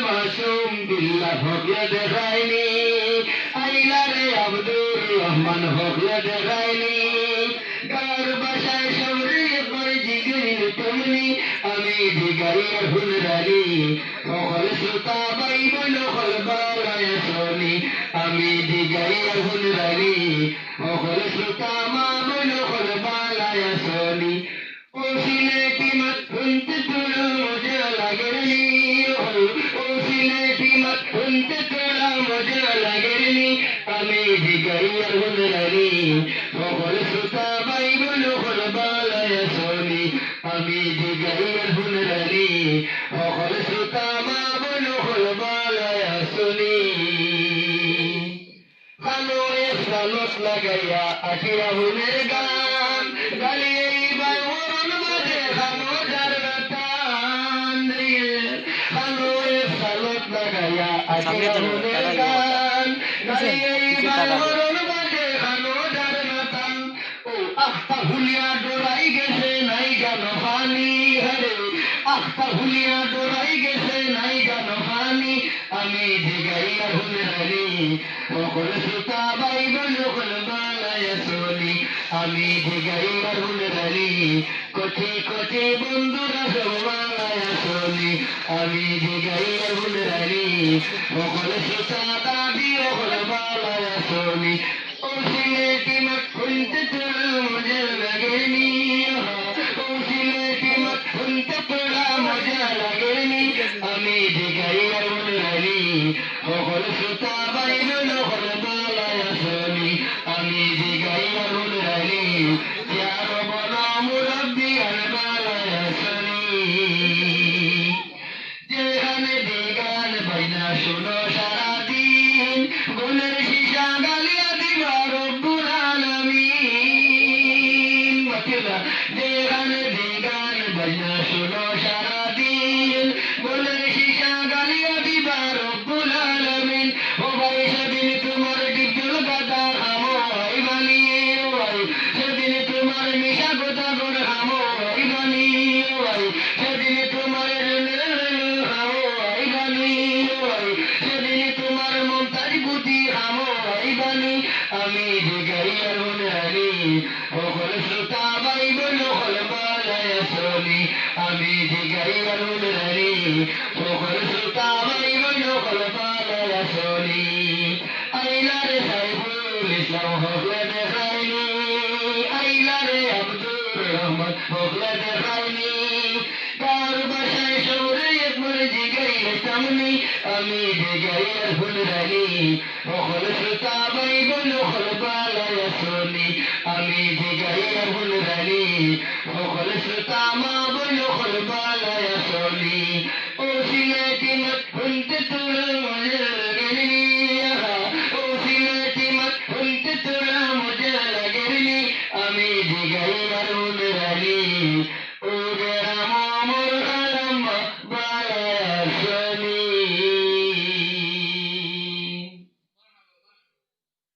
মাসুম বিল্লাহ হকলে দেখায়নি আইলারে আব্দুর রহমান হকলে দেখায়নি গার বাসায় সবরে কই জিগির তুমি আমি দিগাইয়ার হুনরানি সকল শ্রোতা ভাই বোন সকল বালায় শুনি আমি দিগাইয়ার হুনরানি সকল শ্রোতা মা বোন সকল বালায় শুনি ও সিলেটি মত শুনতে তোরা মজা লাগে নি ও সিলেটি মত শুনতে তোরা মজা লাগে নি আমি দিগাইয়ার হুনরানি সকল শ্রোতা ভাই বোন সকল বালায় শুনি আমি দিগাইয়ার হুনরানি সকল শ্রোতা মা বোন সকল বালায় শুনি কালো সালত লাগাইয়া আটিয়া হুনের গান গালিয়ে বাই মরণ বাজে খানো যার গান কালো সালত লাগাইয়া আটিয়া হুনের গান গালিয়ে বাই মরণ বাজে খানো যার গান ও আখতা ভুলিয়া ডোরাই গেছে নাই জানো পানি হরে আখতা ভুলিয়া ডোরাই গেছে নাই জানো পানি আমি দিগাইয়া হুনরানি সকল শ্রোতা ভাই বোন সকল বালায় শুনি আমি দিগাইয়া হুনরানি কোটি কোটি বন্ধুরা সব বালায় শুনি আমি দিগাইয়া হুনরানি সকল শ্রোতা দাবি সকল বালায় শুনি ও সিলেটি মত শুনতে তোরা মজা লাগেনি ও সিলেটি মত শুনতে তোরা মজা লাগেনি আমি দিগাইয়া হুনরানি সকল শ্রোতা ভাই বোন সকল বালায় শুনি আমি দিগাইয়া হুনরানি চার বন মুরব্বি আর বালায় শুনি যেখানে দিগান বাইনা শুনো সারাদিন গুণের শিশা গালিয়া দিবা রব্বুল আলামিন যেখানে দিগান বাইনা শুনো সারাদিন গুণের শিশা গালিয়া দিবা রব্বুল আলামিন ও ভাই সেদিন তোমার ডিপজল গাদা খামো ভাই বানিয়ে ও ভাই সেদিন তোমার মিশা গোদা গোড় খামো ভাই বানিয়ে ও ভাই সেদিন তোমার খামো ভাই বানিয়ে ও ভাই সেদিন তোমার মমতাজ বুদ্ধি খামো ভাই বানি আমি দিগাইয়া হুনরানি সকল শ্রোতা ভাই বোন সকল বালায় শুনি আমি দিগাইয়া হুনরানি সকল শ্রোতা ভাই বোন সকল বালায় শুনি আইলারে সাইফুল ইসলাম হকলে দেখায়নি আইলারে আব্দুর রহমান হকলে দেখায়নি কার বাসায় সবরে একবার জিগাইলে সামনি আমি দিগাইয়া হুনরানি সকল শ্রোতা ভাই বোন সকল বালায় শুনি আমি দিগাইয়া হুনরানি সকল শ্রোতা মা বোন সকল বালায় শুনি ও সিলেটি মত শুনতে